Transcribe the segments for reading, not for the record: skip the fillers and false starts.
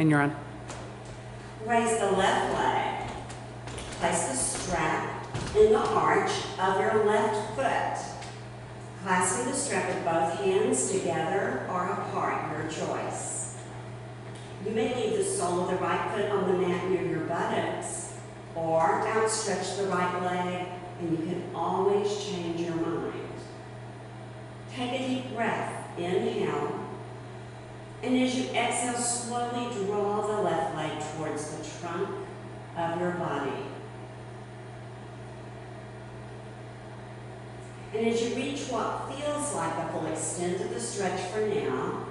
And you're on. Raise the left leg. Place the strap in the arch of your left foot. Clasping the strap with both hands together or apart, your choice. You may leave the sole of the right foot on the mat near your buttocks, or outstretch the right leg, and you can always change your mind. Take a deep breath, inhale, and as you exhale, slowly draw the left leg towards the trunk of your body. And as you reach what feels like the full extent of the stretch for now,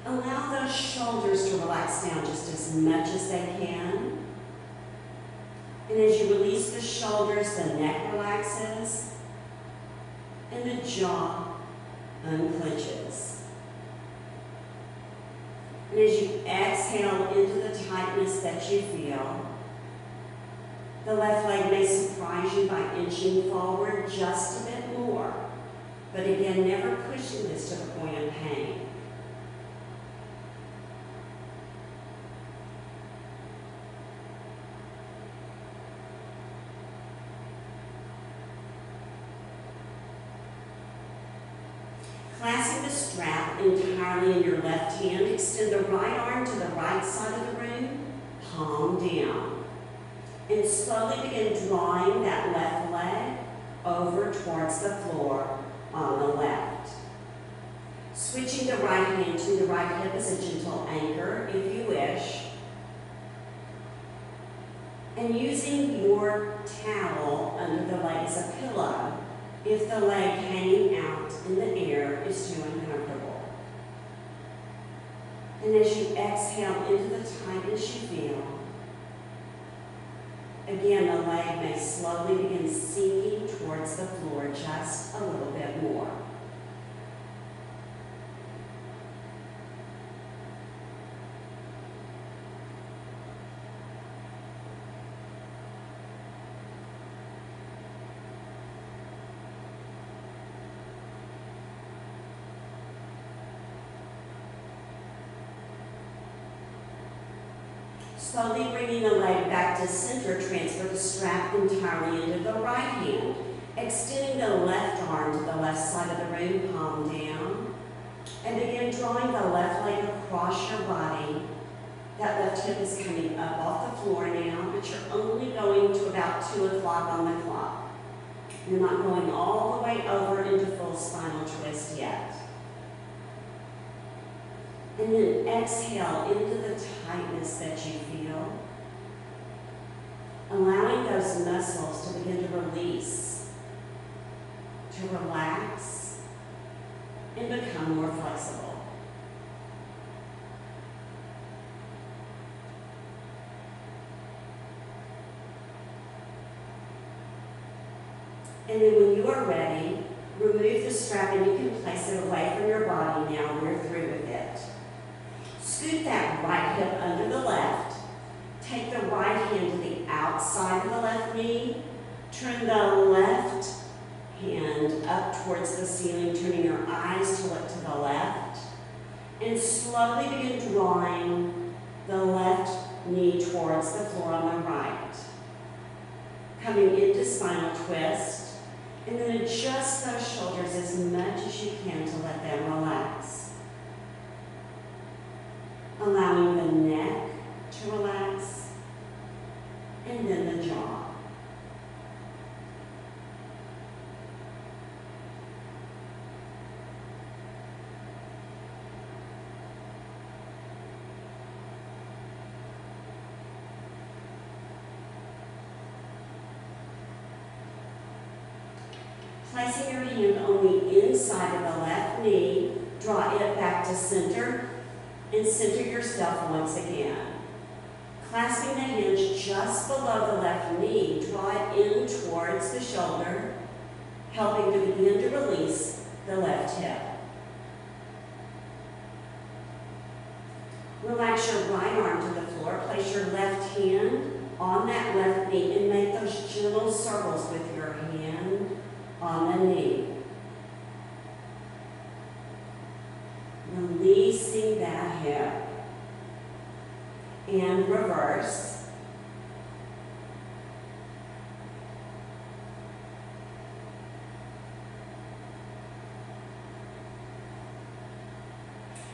allow those shoulders to relax down just as much as they can. And as you release the shoulders, the neck relaxes and the jaw unclenches. And as you exhale into the tightness that you feel, the left leg may surprise you by inching forward just a bit more, but again, never pushing this to the point of pain. Clasping the strap entirely in your left hand, extend the right arm to the right side of the room, palm down. And slowly begin drawing that left leg over towards the floor on the left. Switching the right hand to the right hip as a gentle anchor if you wish. And using your towel under the leg as a pillow if the leg hanging out in the air is too uncomfortable. And as you exhale into the tightness you feel, again, the leg may slowly begin sinking towards the floor just a little bit more. Slowly bringing the leg back to center, transfer the strap entirely into the right hand, extending the left arm to the left side of the room, palm down, and begin drawing the left leg across your body. That left hip is coming up off the floor now, but you're only going to about 2 o'clock on the clock. You're not going all the way over into full spinal twist yet. And then exhale into the tightness that you feel, allowing those muscles to begin to release, to relax, and become more flexible. And then when you are ready, remove the strap and you can place it away from your body now. We're through with it. Scoot that right hip under the left. Take the right hand to the outside of the left knee. Turn the left hand up towards the ceiling, turning your eyes to look to the left. And slowly begin drawing the left knee towards the floor on the right. Coming into spinal twist. And then adjust those shoulders as much as you can to let them relax. Allowing the neck to relax, and then the jaw. Placing your hand only inside of the left knee, draw it back to center, and center yourself once again. Clasping the hinge just below the left knee, draw it in towards the shoulder, helping to begin to release the left hip. Relax your right arm to the floor, place your left hand on that left knee and make those gentle circles with your hand on the knee. Releasing that hip. and reverse.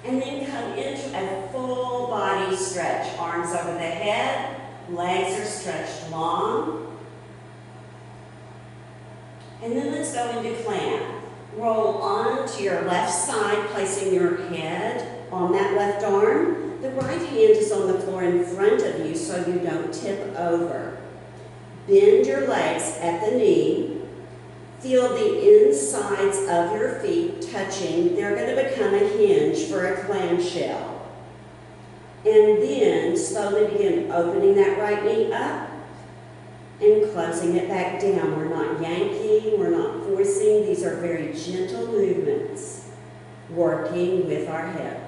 And then come into a full body stretch. Arms over the head, legs are stretched long. And then let's go into clam. Roll onto your left side, placing your head on that left arm. The right hand is on the floor in front of you so you don't tip over. Bend your legs at the knee. Feel the insides of your feet touching. They're going to become a hinge for a clamshell. And then slowly begin opening that right knee up and closing it back down. We're not yanking, we're not forcing. These are very gentle movements, working with our hip.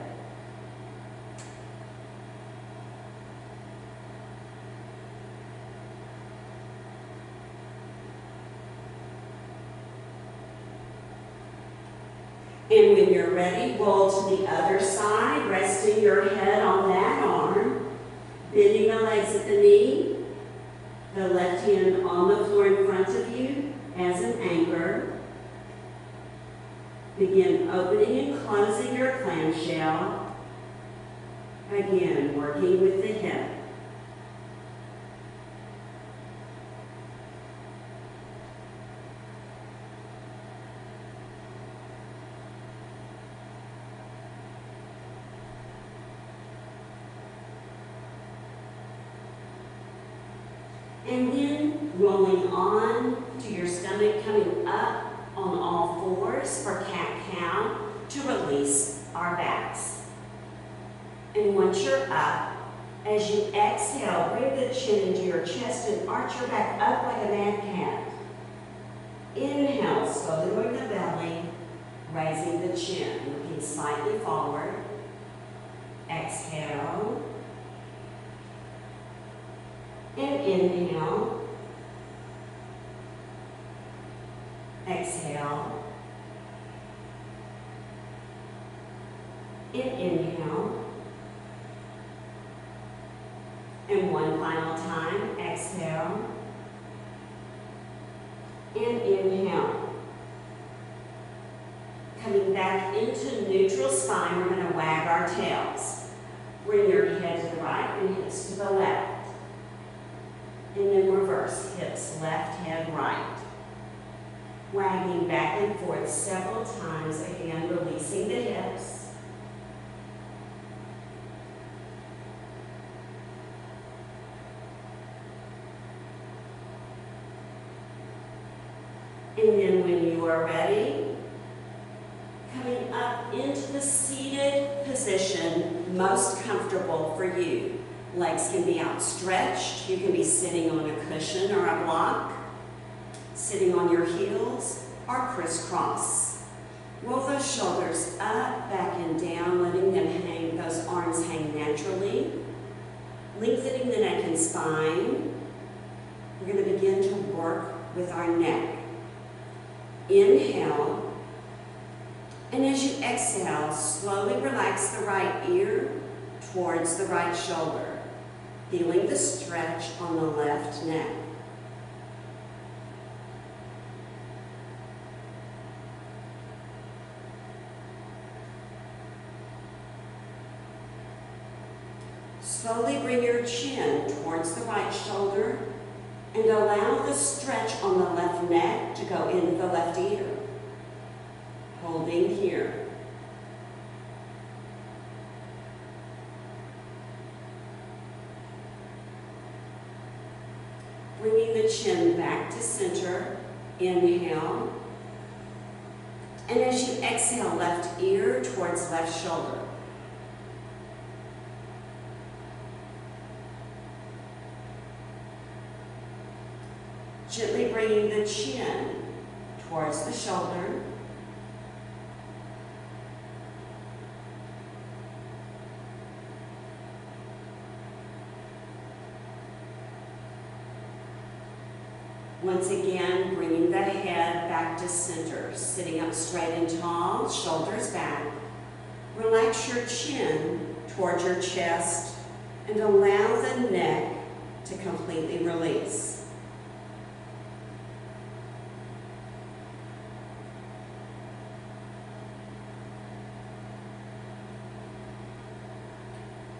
And when you're ready, roll to the other side, resting your head on that arm, bending the legs at the knee, the left hand on the floor in front of you as an anchor. Begin opening and closing your clamshell. Again, working with the hip. And then rolling on to your stomach, coming up on all fours for cat-cow to release our backs. And once you're up, as you exhale, bring the chin into your chest and arch your back up like a mad cat. Inhale, slowly lowering the belly, raising the chin, looking slightly forward. Exhale. And inhale. Exhale. And inhale. And one final time. Exhale. And inhale. Coming back into neutral spine, we're going to wag our tails. Bring your head to the right and hips to the left. And then reverse, hips, left, head, right. Wagging back and forth several times, again, releasing the hips. And then when you are ready, coming up into the seated position, most comfortable for you. Legs can be outstretched. You can be sitting on a cushion or a block, sitting on your heels, or crisscross. Roll those shoulders up, back, and down, letting them hang, those arms hang naturally. Lengthening the neck and spine. We're going to begin to work with our neck. Inhale. And as you exhale, slowly relax the right ear towards the right shoulder. Feeling the stretch on the left neck. Slowly bring your chin towards the right shoulder and allow the stretch on the left neck to go into the left ear. Holding here. Bringing the chin back to center, inhale. And as you exhale, left ear towards left shoulder. Gently bringing the chin towards the shoulder. Once again, bringing the head back to center, sitting up straight and tall, shoulders back. Relax your chin towards your chest and allow the neck to completely release.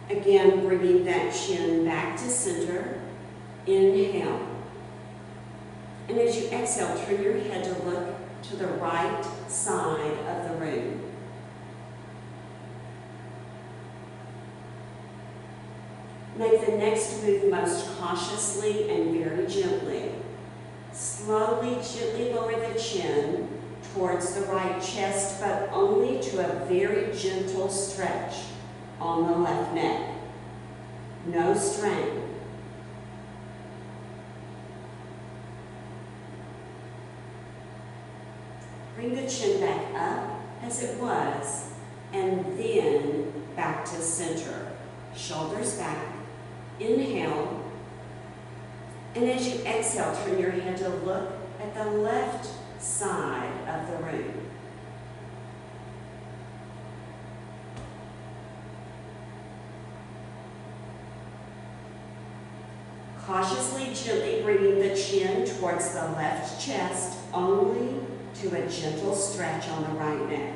Again, bringing that chin back to center. Inhale. And as you exhale, turn your head to look to the right side of the room. Make the next move most cautiously and very gently. Slowly, gently lower the chin towards the right chest, but only to a very gentle stretch on the left neck. No strain. Bring the chin back up as it was, and then back to center. Shoulders back. Inhale. And as you exhale, turn your head to look at the left side of the room. Cautiously, gently bringing the chin towards the left chest, only to a gentle stretch on the right neck.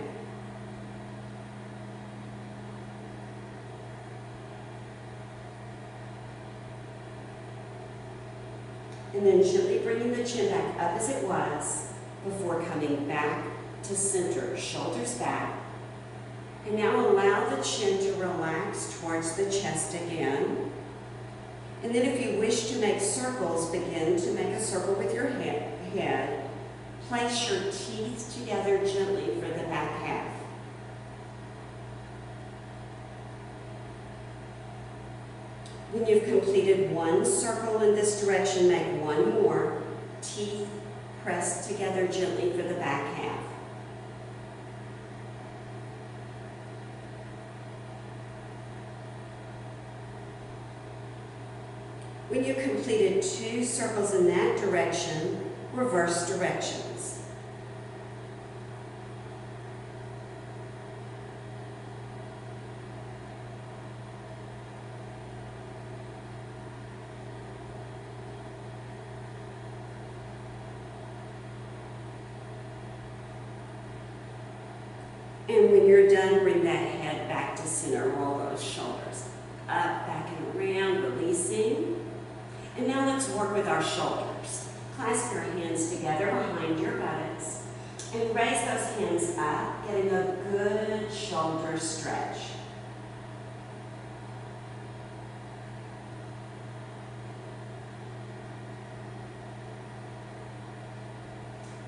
And then gently bringing the chin back up as it was before coming back to center, shoulders back. And now allow the chin to relax towards the chest again. And then if you wish to make circles, begin to make a circle with your head. Place your teeth together gently for the back half. When you've completed one circle in this direction, make one more. Teeth pressed together gently for the back half. When you've completed 2 circles in that direction, reverse directions. And when you're done, bring that head back to center. Roll those shoulders up, back and around, releasing. And now let's work with our shoulders. Clasp your hands together behind your buttocks and raise those hands up, getting a good shoulder stretch.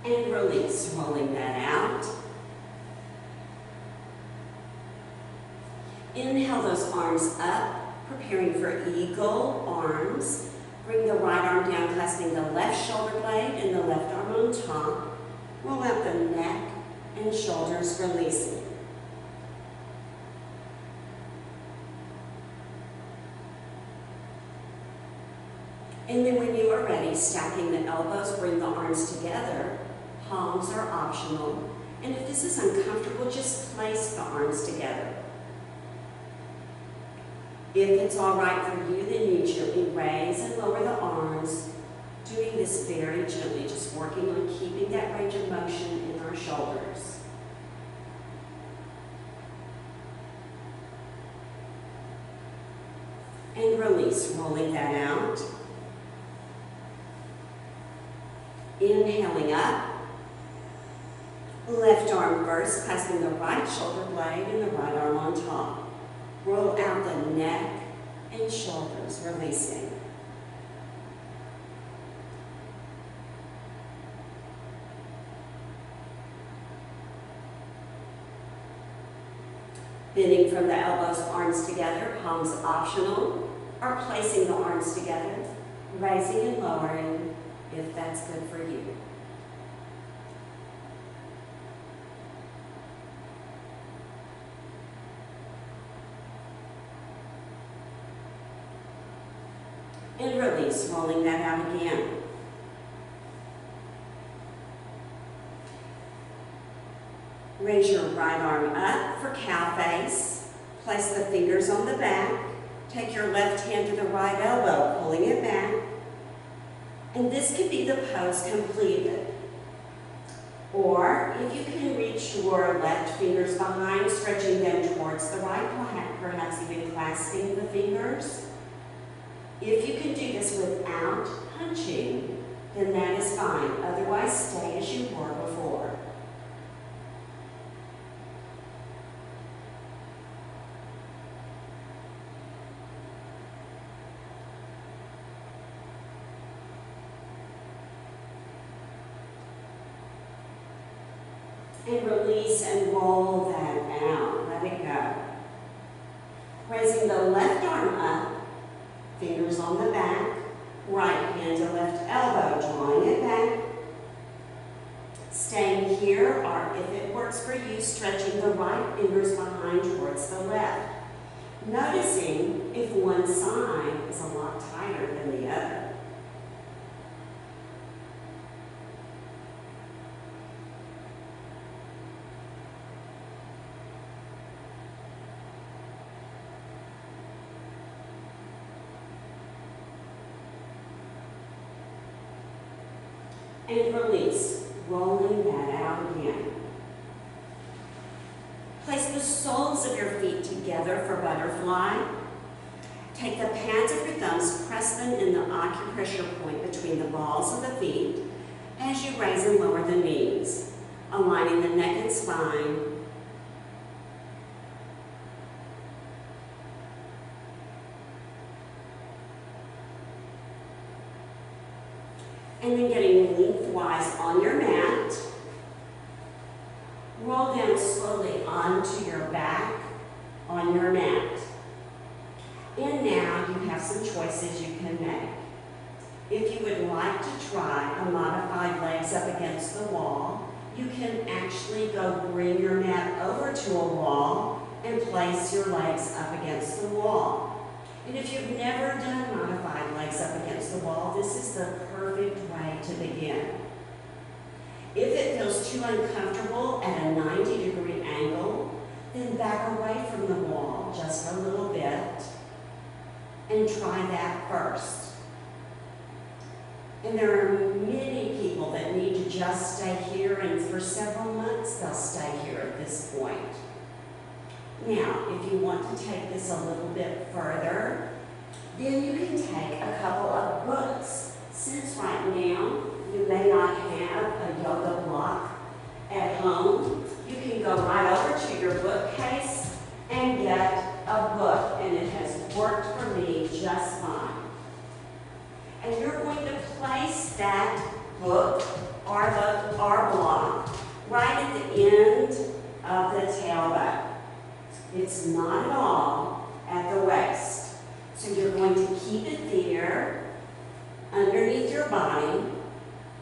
And release, rolling that out. Inhale those arms up, preparing for eagle arms. Bring the right arm down, clasping the left shoulder blade and the left arm on top. Roll out the neck and shoulders, releasing. And then when you are ready, stacking the elbows, bring the arms together. Palms are optional. And if this is uncomfortable, just place the arms together. If it's all right for you, then you gently raise and lower the arms, doing this very gently, just working on keeping that range of motion in our shoulders. And release, rolling that out. Inhaling up. Left arm first, clasping the right shoulder blade and the right arm on top. Roll out the neck and shoulders, releasing. Bending from the elbows, arms together, palms optional, or placing the arms together, raising and lowering if that's good for you. And release, rolling that out again. Raise your right arm up for cow face. Place the fingers on the back Take your left hand to the right elbow, pulling it back. And this could be the pose completed. Or if you can reach your left fingers behind, stretching them towards the right, perhaps even clasping the fingers. If you can do this without punching, then that is fine. Otherwise, stay as you were before. And release and roll that out. Let it go. Raising the left arm up, fingers on the back, right hand to left elbow, drawing it back. Staying here, or if it works for you, stretching the right fingers behind towards the left. Noticing if one side is a lot tighter than the other. And release, rolling that out again. Place the soles of your feet together for butterfly. Take the pads of your thumbs, press them in the acupressure point between the balls of the feet as you raise and lower the knees, aligning the neck and spine. And then getting lengthwise on your mat. Roll down slowly onto your back on your mat. And now you have some choices you can make. If you would like to try a modified legs up against the wall, you can actually go bring your mat over to a wall and place your legs up against the wall. And if you've never done modified legs up against the wall, this is the perfect way to begin. If it feels too uncomfortable at a 90-degree angle, then back away from the wall just a little bit and try that first. And there are many people that need to just stay here, and for several months they'll stay here at this point. Now, if you want to take this a little bit further, then you can take a couple of books. Since right now you may not have a yoga block at home, you can go right over to your bookcase and get a book, and it has worked for me just fine. And you're going to place that book or block right at the end of the tailbone. It's not at all at the waist. So you're going to keep it there underneath your body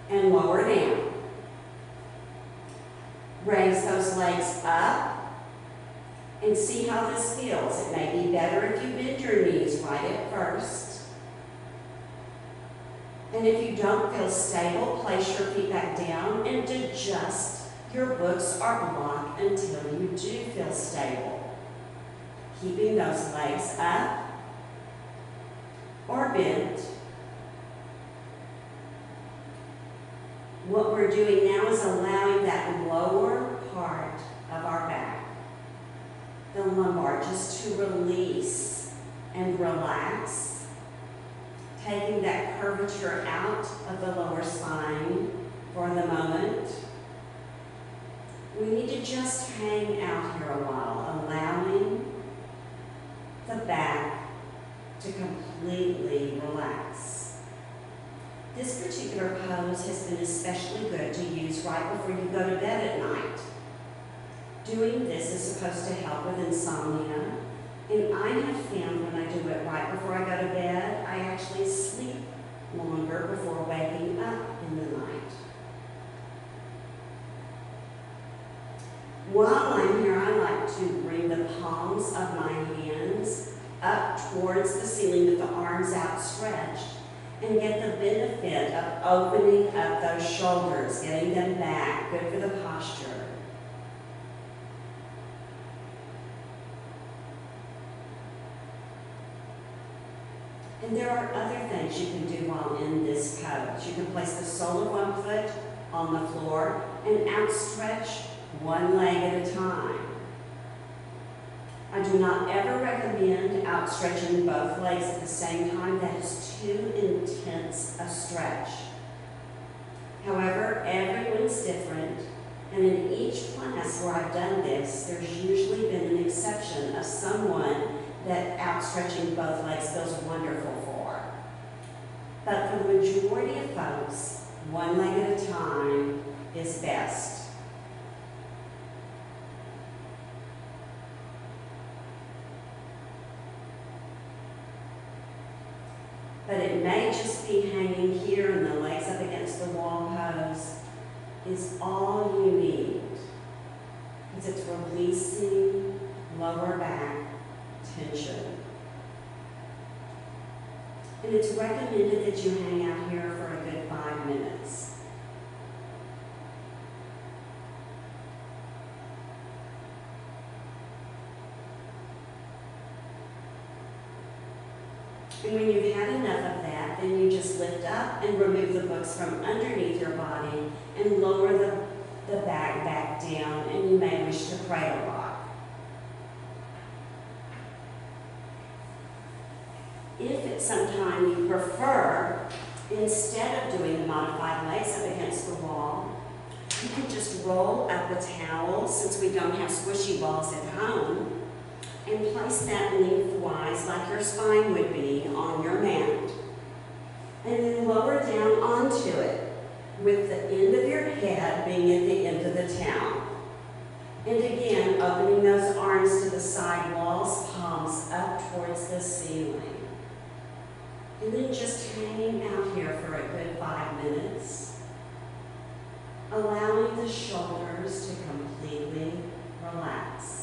and lower down. Raise those legs up and see how this feels. It may be better if you bend your knees right at first. And if you don't feel stable, place your feet back down and adjust your books or block until you do feel stable. Keeping those legs up or bent. What we're doing now is allowing that lower part of our back, the lumbar, just to release and relax, taking that curvature out of the lower spine for the moment. We need to just hang out here a while, allowing the back to completely relax. This particular pose has been especially good to use right before you go to bed at night. Doing this is supposed to help with insomnia, and I have found when I do it right before I go to bed, I actually sleep longer before waking up in the night. While I'm here, I like to bring the palms of my hands up towards the ceiling with the arms outstretched and get the benefit of opening up those shoulders, getting them back, good for the posture. And there are other things you can do while in this pose. You can place the sole of one foot on the floor and outstretch one leg at a time. I do not ever recommend outstretching both legs at the same time. That is too intense a stretch. However, everyone's different, and in each class where I've done this, there's usually been an exception of someone that outstretching both legs feels wonderful for. But for the majority of folks, one leg at a time is best. But it may just be hanging here and the legs up against the wall pose is all you need, because it's releasing lower back tension. And it's recommended that you hang out here for a good 5 minutes. And when you've had enough of that, then you just lift up and remove the books from underneath your body and lower the bag back down, and you may wish to cradle rock. If at some time you prefer, instead of doing the modified legs up against the wall, you can just roll up a towel, since we don't have squishy balls at home, and place that lengthwise like your spine would be on your mat. And then lower down onto it with the end of your head being at the end of the towel. And again, opening those arms to the side walls, palms up towards the ceiling. And then just hanging out here for a good 5 minutes, allowing the shoulders to completely relax.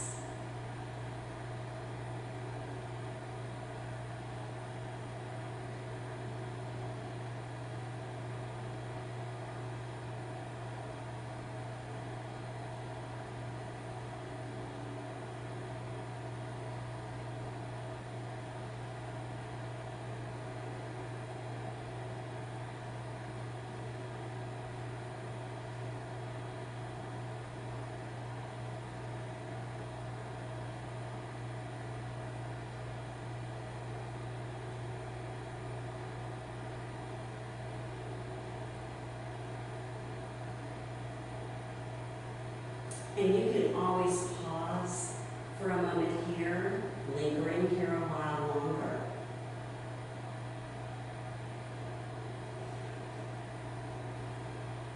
And you can always pause for a moment here, lingering here a while longer.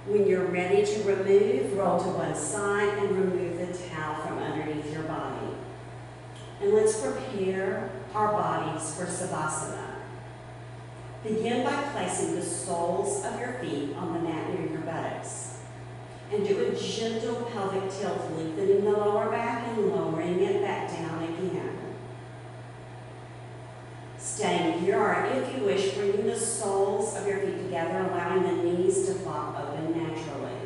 When you're ready to remove, roll to one side and remove the towel from underneath your body. And let's prepare our bodies for Savasana. Begin by placing the soles of your feet on the mat near your buttocks. And do a gentle pelvic tilt, lengthening the lower back and lowering it back down again. Staying here, or if you wish, bringing the soles of your feet together, allowing the knees to flop open naturally.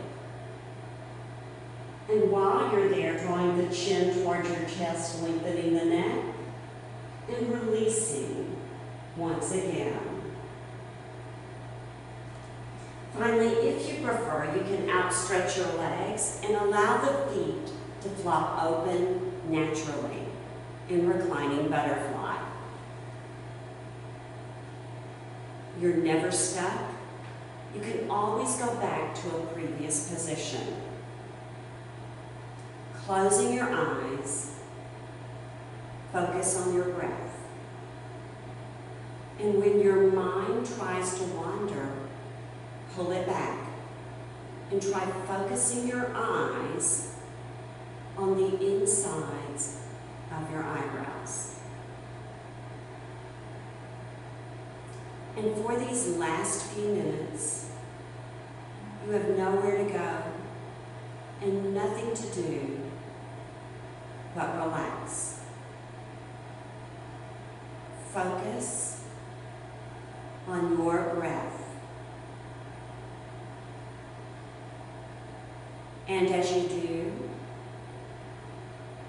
And while you're there, drawing the chin towards your chest, lengthening the neck, and releasing once again. Finally, if you prefer, you can outstretch your legs and allow the feet to flop open naturally in reclining butterfly. You're never stuck. You can always go back to a previous position. Closing your eyes, focus on your breath. And when your mind tries to wander, pull it back and try focusing your eyes on the insides of your eyebrows. And for these last few minutes, you have nowhere to go and nothing to do but relax. Focus on your breath. And as you do,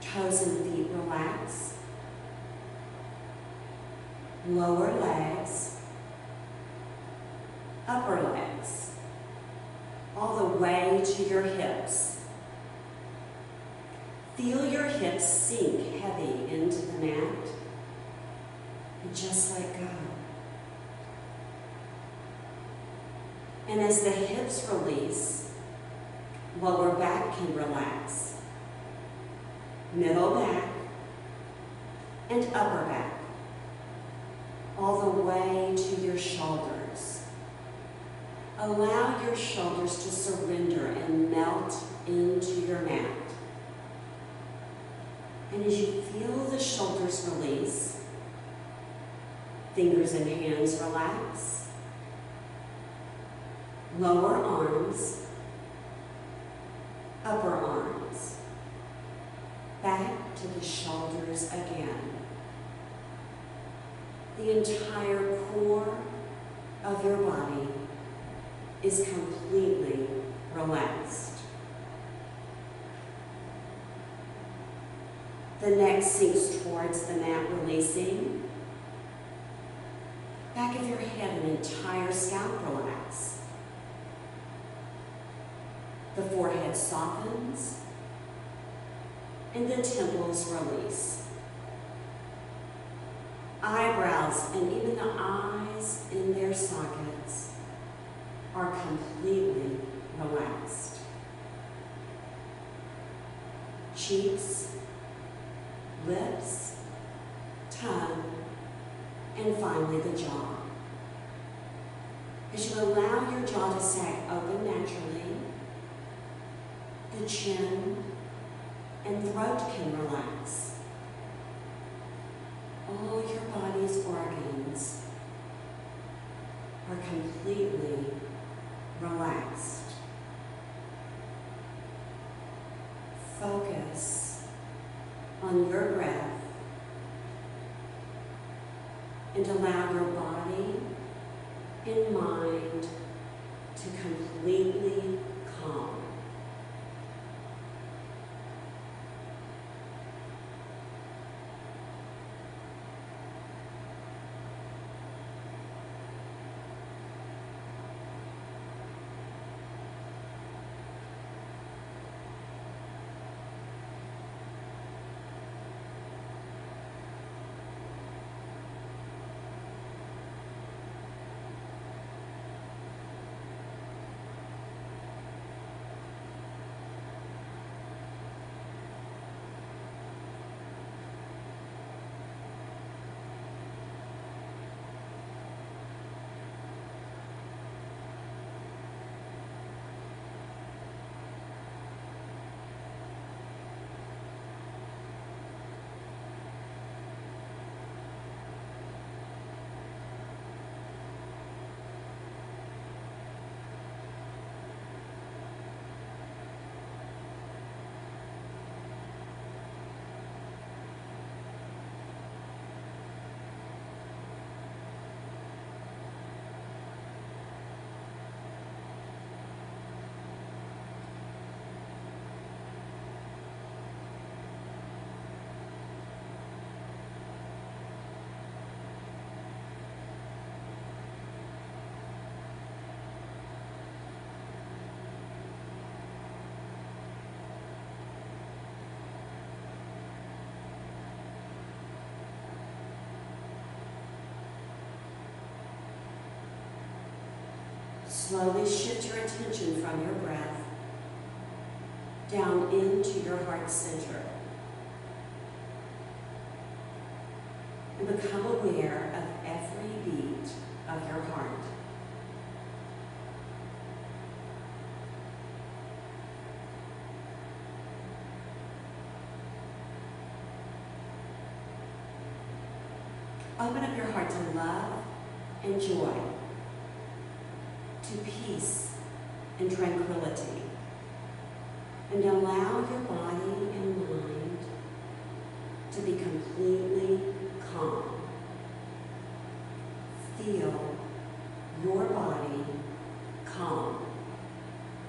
toes and feet relax. lower legs, upper legs, all the way to your hips. Feel your hips sink heavy into the mat and just let go. And as the hips release, lower back can relax, middle back, and upper back, all the way to your shoulders. Allow your shoulders to surrender and melt into your mat. And as you feel the shoulders release, fingers and hands relax, lower arms, upper arms, back to the shoulders again. The entire core of your body is completely relaxed. The neck sinks towards the mat, releasing. Back of your head and entire scalp relax. The forehead softens and the temples release. Eyebrows and even the eyes in their sockets are completely relaxed. Cheeks, lips, tongue, and finally the jaw. As you allow your jaw to sag open naturally, the chin and throat can relax. All your body's organs are completely relaxed. Focus on your breath and allow your body and mind to completely calm. Slowly shift your attention from your breath down into your heart center and become aware of every beat of your heart. Open up your heart to love and joy, to peace and tranquility, and allow your body and mind to be completely calm. Feel your body